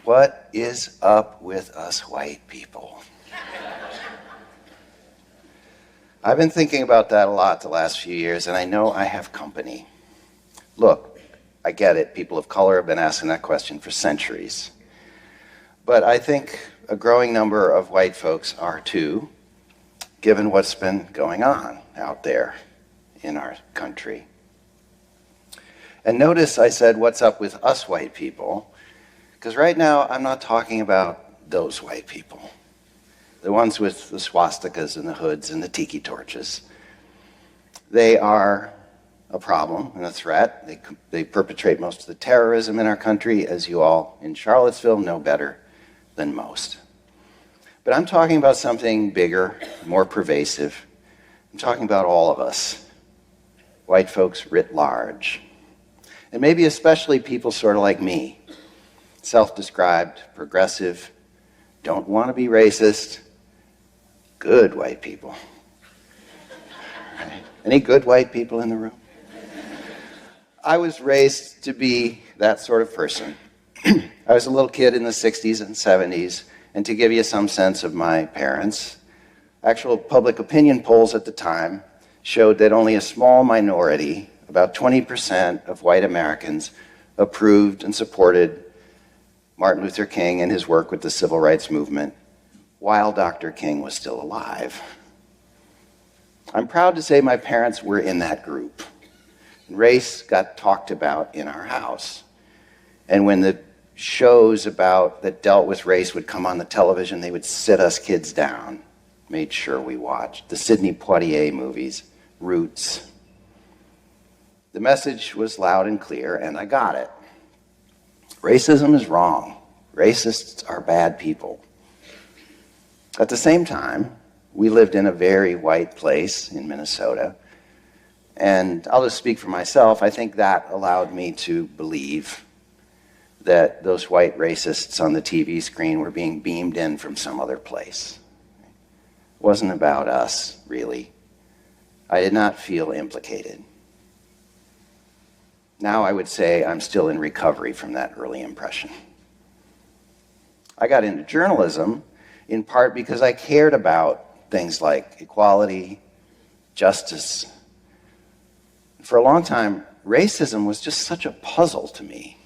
What is up with us white people? I've been thinking about that a lot the last few years, and I know I have company. Look, I get it. People of color have been asking that question for centuries. But I think a growing number of white folks are too, given what's been going on out there in our country. And notice I said, what's up with us white people? Because right now, I'm not talking about those white people. The ones with the swastikas and the hoods and the tiki torches. They are a problem and a threat. They perpetrate most of the terrorism in our country, as you all in Charlottesville know better than most. But I'm talking about something bigger, more pervasive. I'm talking about all of us, white folks writ large. And maybe especially people sort of like me, self-described, progressive, don't want to be racist, good white people. Right? Any good white people in the room? I was raised to be that sort of person. I was a little kid in the 60s and 70s, and to give you some sense of my parents, actual public opinion polls at the time showed that only a small minority, about 20% of white Americans, approved and supported Martin Luther King and his work with the civil rights movement while Dr. King was still alive. I'm proud to say my parents were in that group. Race got talked about in our house. And when the shows that dealt with race would come on the television, they would sit us kids down, made sure we watched. The Sidney Poitier movies, Roots. The message was loud and clear, and I got it. Racism is wrong. Racists are bad people. At the same time, we lived in a very white place in Minnesota, and I'll just speak for myself. I think that allowed me to believe that those white racists on the TV screen were being beamed in from some other place. It wasn't about us, really. I did not feel implicated. Now I would say I'm still in recovery from that early impression. I got into journalism in part because I cared about things like equality, justice. For a long time, racism was just such a puzzle to me.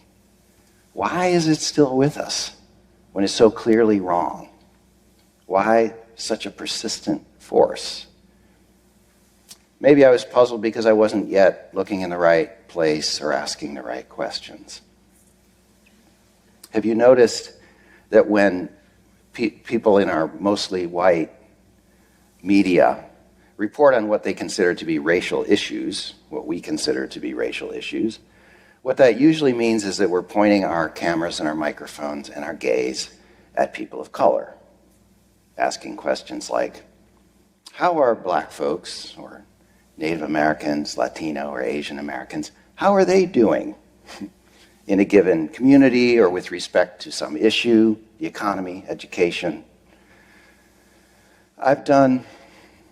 Why is it still with us when it's so clearly wrong? Why such a persistent force? Maybe I was puzzled because I wasn't yet looking in the right place or asking the right questions. Have you noticed that when people in our mostly white media report on what they consider to be racial issues, what we consider to be racial issues, what that usually means is that we're pointing our cameras and our microphones and our gaze at people of color, asking questions like, how are black folks or Native Americans, Latino or Asian Americans, how are they doing in a given community or with respect to some issue, the economy, education? I've done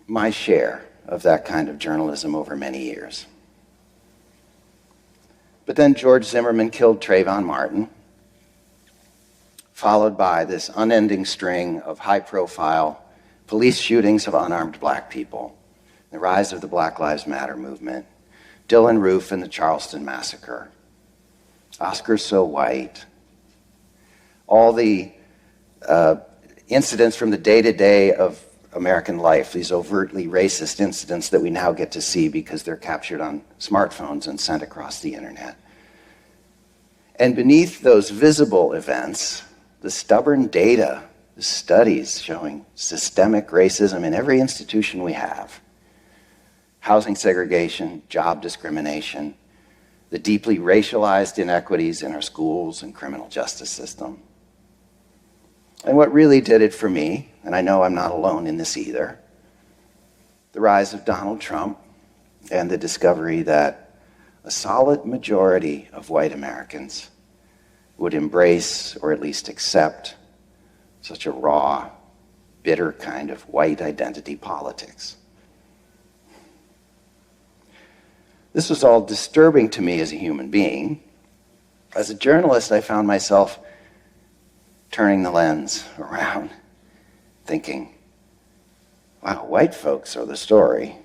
my share of that kind of journalism over many years. But then George Zimmerman killed Trayvon Martin, followed by this unending string of high-profile police shootings of unarmed black people, the rise of the Black Lives Matter movement, Dylann Roof and the Charleston Massacre, Oscar So White, all the incidents from the day-to-day of American life, these overtly racist incidents that we now get to see because they're captured on smartphones and sent across the internet. And beneath those visible events, the stubborn data, the studies showing systemic racism in every institution we have, housing segregation, job discrimination, the deeply racialized inequities in our schools and criminal justice system. And what really did it for me, and I know I'm not alone in this either, the rise of Donald Trump and the discovery that a solid majority of white Americans would embrace or at least accept such a raw, bitter kind of white identity politics. This was all disturbing to me as a human being. As a journalist, I found myself turning the lens around, thinking, wow, white folks are the story.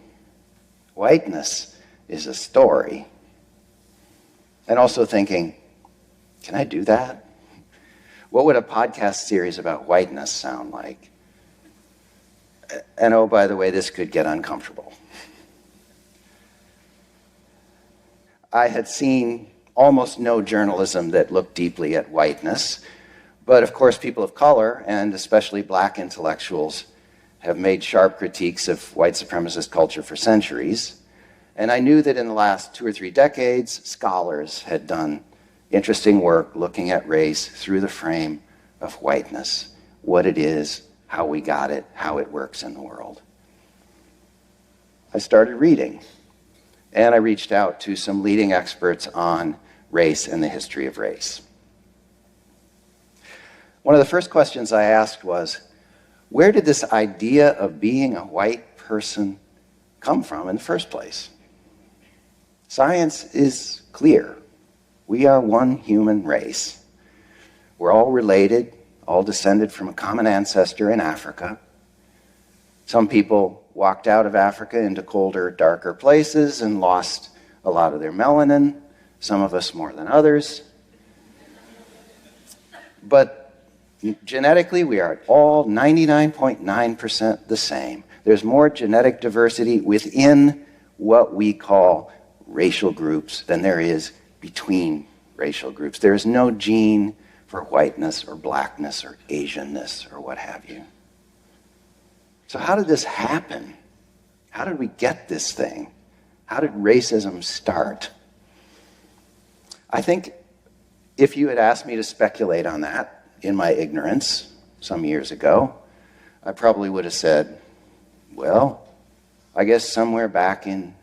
Whiteness is a story. And also thinking, can I do that? What would a podcast series about whiteness sound like? And oh, by the way, this could get uncomfortable. I had seen almost no journalism that looked deeply at whiteness, but of course people of color, and especially black intellectuals, have made sharp critiques of white supremacist culture for centuries. And I knew that in the last 2 or 3 decades, scholars had done interesting work looking at race through the frame of whiteness, what it is, how we got it, how it works in the world. I started reading, and I reached out to some leading experts on race and the history of race. One of the first questions I asked was, where did this idea of being a white person come from in the first place? Science is clear. We are one human race. We're all related, all descended from a common ancestor in Africa. Some people walked out of Africa into colder, darker places and lost a lot of their melanin, some of us more than others. But genetically, we are all 99.9% the same. There's more genetic diversity within what we call racial groups than there is between racial groups. There is no gene for whiteness or blackness or Asianness or what have you. So how did this happen? How did we get this thing? How did racism start? I think if you had asked me to speculate on that in my ignorance some years ago, I probably would have said, well, I guess somewhere back in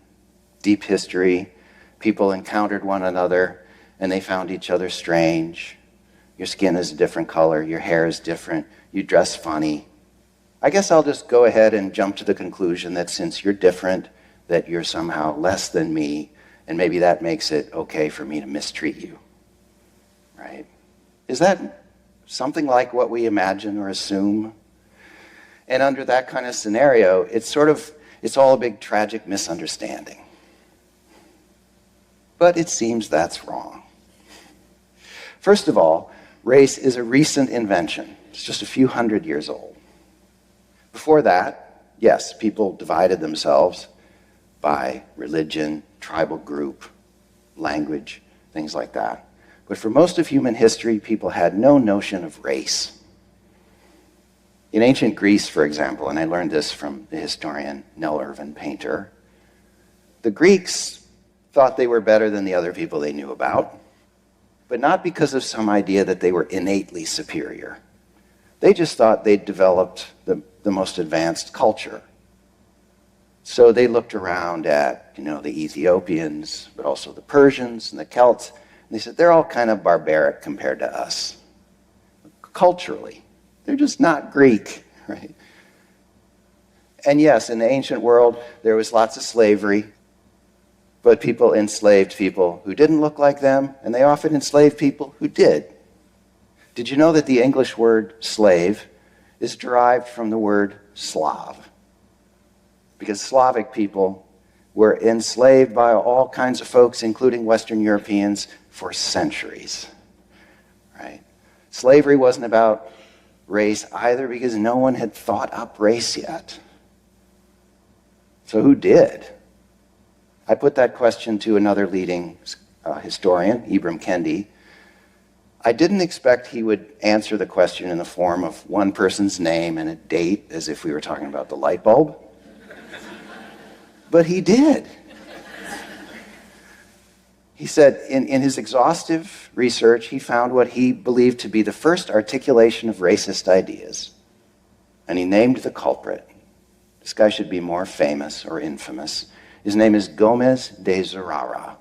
deep history, people encountered one another and they found each other strange. Your skin is a different color, your hair is different, you dress funny. I guess I'll just go ahead and jump to the conclusion that since you're different, that you're somehow less than me, and maybe that makes it okay for me to mistreat you. Right? Is that something like what we imagine or assume? And under that kind of scenario, it's all a big tragic misunderstanding. But it seems that's wrong. First of all, race is a recent invention. It's just a few hundred years old. Before that, yes, people divided themselves by religion, tribal group, language, things like that. But for most of human history, people had no notion of race. In ancient Greece, for example, and I learned this from the historian Nell Irvin Painter, the Greeks thought they were better than the other people they knew about, but not because of some idea that they were innately superior. They just thought they'd developed the most advanced culture. So they looked around at, the Ethiopians, but also the Persians and the Celts, and they said, they're all kind of barbaric compared to us. Culturally, they're just not Greek, right? And yes, in the ancient world, there was lots of slavery, but people enslaved people who didn't look like them, and they often enslaved people who did. Did you know that the English word slave is derived from the word Slav? Because Slavic people were enslaved by all kinds of folks, including Western Europeans, for centuries. Right? Slavery wasn't about race either, because no one had thought up race yet. So who did? I put that question to another leading historian, Ibram Kendi. I didn't expect he would answer the question in the form of one person's name and a date, as if we were talking about the light bulb. But he did. He said in his exhaustive research, he found what he believed to be the first articulation of racist ideas. And he named the culprit. This guy should be more famous or infamous. His name is Gomes de Zurara.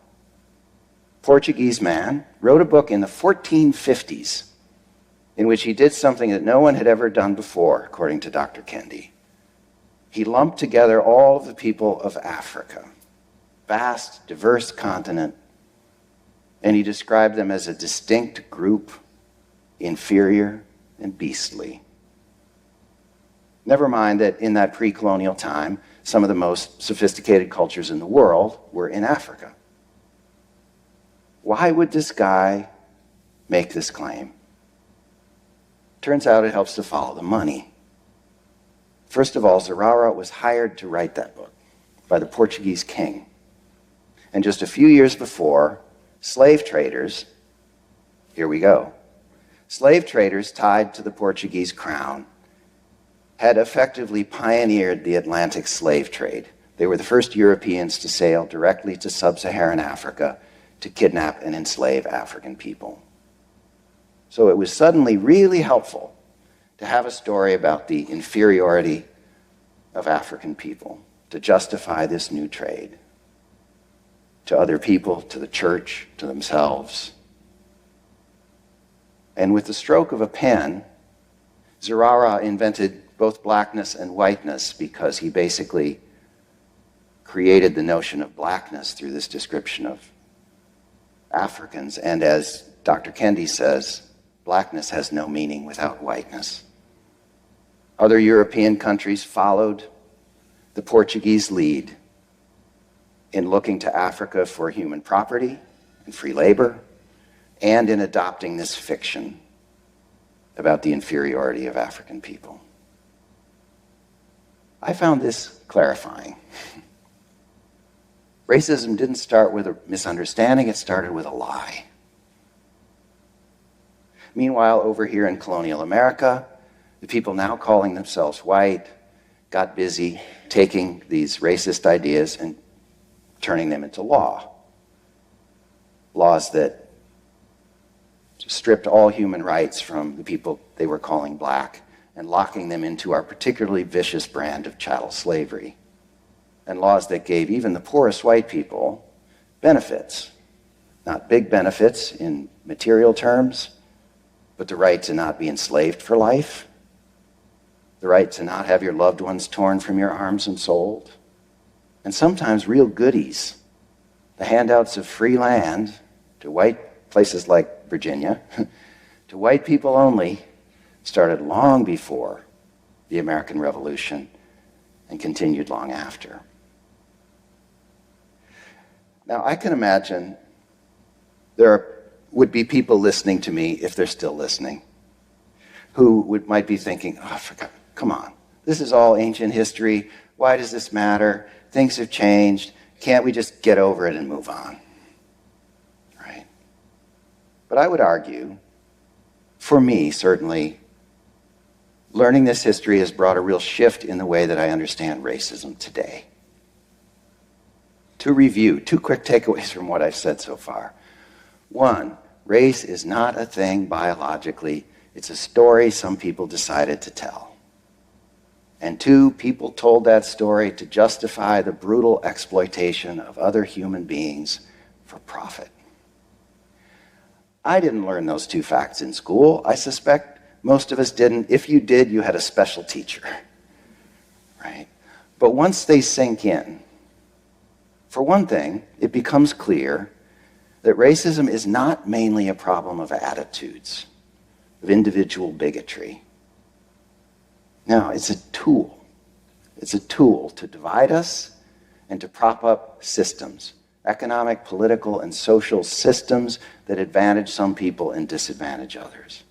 Portuguese man, wrote a book in the 1450s in which he did something that no one had ever done before, according to Dr. Kendi. He lumped together all of the people of Africa, vast, diverse continent, and he described them as a distinct group, inferior, and beastly. Never mind that in that pre-colonial time, some of the most sophisticated cultures in the world were in Africa. Why would this guy make this claim? Turns out it helps to follow the money. First of all, Zurara was hired to write that book by the Portuguese king. And just a few years before, slave traders, here we go, slave traders tied to the Portuguese crown had effectively pioneered the Atlantic slave trade. They were the first Europeans to sail directly to sub-Saharan Africa to kidnap and enslave African people. So it was suddenly really helpful to have a story about the inferiority of African people to justify this new trade to other people, to the church, to themselves. And with the stroke of a pen, Zurara invented both blackness and whiteness because he basically created the notion of blackness through this description of Africans. And as Dr. Kendi says, blackness has no meaning without whiteness. Other European countries followed the Portuguese lead in looking to Africa for human property and free labor, and in adopting this fiction about the inferiority of African people. I found this clarifying. Racism didn't start with a misunderstanding, it started with a lie. Meanwhile, over here in colonial America, the people now calling themselves white got busy taking these racist ideas and turning them into law. Laws that stripped all human rights from the people they were calling black and locking them into our particularly vicious brand of chattel slavery. And laws that gave even the poorest white people benefits. Not big benefits in material terms, but the right to not be enslaved for life, the right to not have your loved ones torn from your arms and sold, and sometimes real goodies, the handouts of free land to white places like Virginia, to white people only, started long before the American Revolution and continued long after. Now, I can imagine would be people listening to me, if they're still listening, who might be thinking, oh, I forgot, come on, this is all ancient history. Why does this matter? Things have changed. Can't we just get over it and move on? Right? But I would argue, for me, certainly, learning this history has brought a real shift in the way that I understand racism today. To review, 2 quick takeaways from what I've said so far. 1, race is not a thing biologically. It's a story some people decided to tell. And 2, people told that story to justify the brutal exploitation of other human beings for profit. I didn't learn those 2 facts in school. I suspect most of us didn't. If you did, you had a special teacher, right? But once they sink in, for one thing, it becomes clear that racism is not mainly a problem of attitudes, of individual bigotry. No, it's a tool. It's a tool to divide us and to prop up systems, economic, political, and social systems that advantage some people and disadvantage others.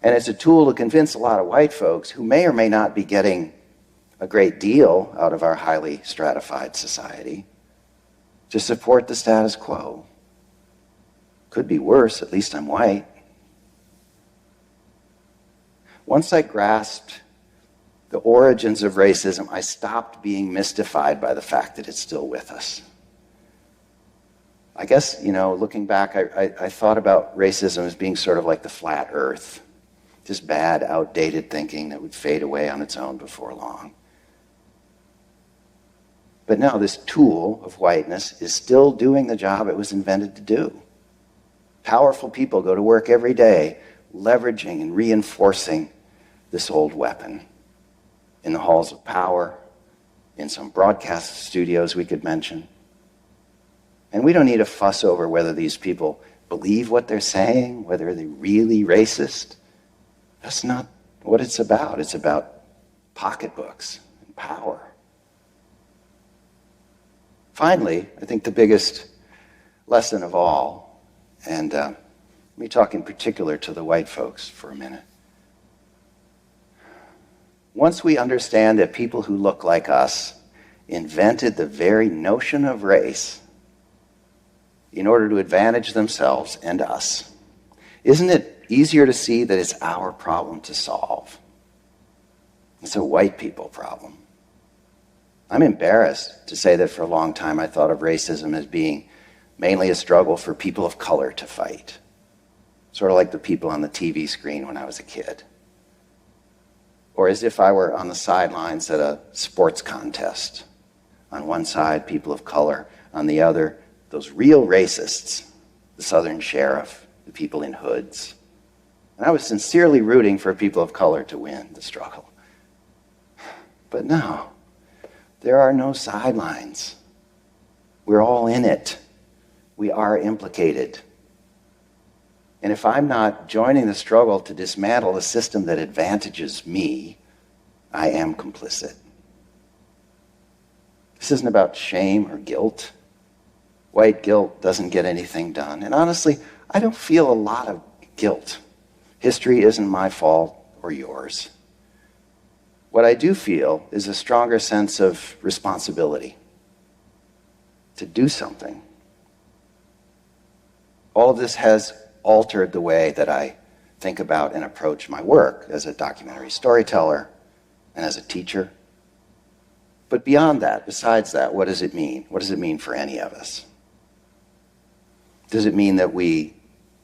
And it's a tool to convince a lot of white folks who may or may not be getting a great deal out of our highly stratified society to support the status quo. Could be worse, at least I'm white. Once I grasped the origins of racism, I stopped being mystified by the fact that it's still with us. I guess, looking back, I thought about racism as being sort of like the flat earth, just bad, outdated thinking that would fade away on its own before long. But now this tool of whiteness is still doing the job it was invented to do. Powerful people go to work every day leveraging and reinforcing this old weapon in the halls of power, in some broadcast studios we could mention. And we don't need to fuss over whether these people believe what they're saying, whether they're really racist. That's not what it's about. It's about pocketbooks and power. Finally, I think the biggest lesson of all, and let me talk in particular to the white folks for a minute. Once we understand that people who look like us invented the very notion of race in order to advantage themselves and us, isn't it easier to see that it's our problem to solve? It's a white people problem. I'm embarrassed to say that for a long time I thought of racism as being mainly a struggle for people of color to fight, sort of like the people on the TV screen when I was a kid. Or as if I were on the sidelines at a sports contest. On one side, people of color. On the other, those real racists, the Southern sheriff, the people in hoods. And I was sincerely rooting for people of color to win the struggle. But no, there are no sidelines. We're all in it. We are implicated. And if I'm not joining the struggle to dismantle a system that advantages me, I am complicit. This isn't about shame or guilt. White guilt doesn't get anything done. And honestly, I don't feel a lot of guilt. History isn't my fault or yours. What I do feel is a stronger sense of responsibility to do something. All of this has altered the way that I think about and approach my work as a documentary storyteller and as a teacher. But beyond that, besides that, what does it mean? What does it mean for any of us? Does it mean that we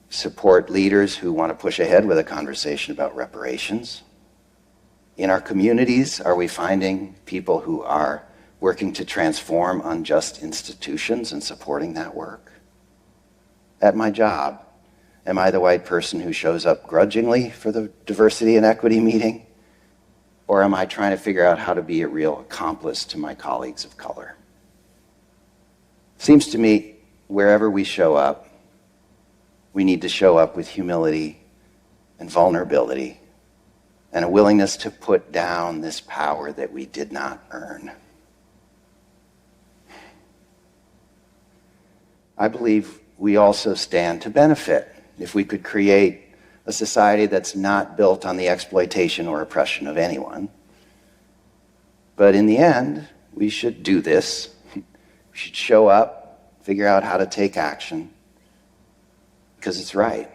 support leaders who want to push ahead with a conversation about reparations? In our communities, are we finding people who are working to transform unjust institutions and supporting that work? At my job, am I the white person who shows up grudgingly for the diversity and equity meeting? Or am I trying to figure out how to be a real accomplice to my colleagues of color? Seems to me, wherever we show up, we need to show up with humility and vulnerability and a willingness to put down this power that we did not earn. I believe we also stand to benefit if we could create a society that's not built on the exploitation or oppression of anyone. But in the end, we should do this. We should show up, figure out how to take action, because it's right.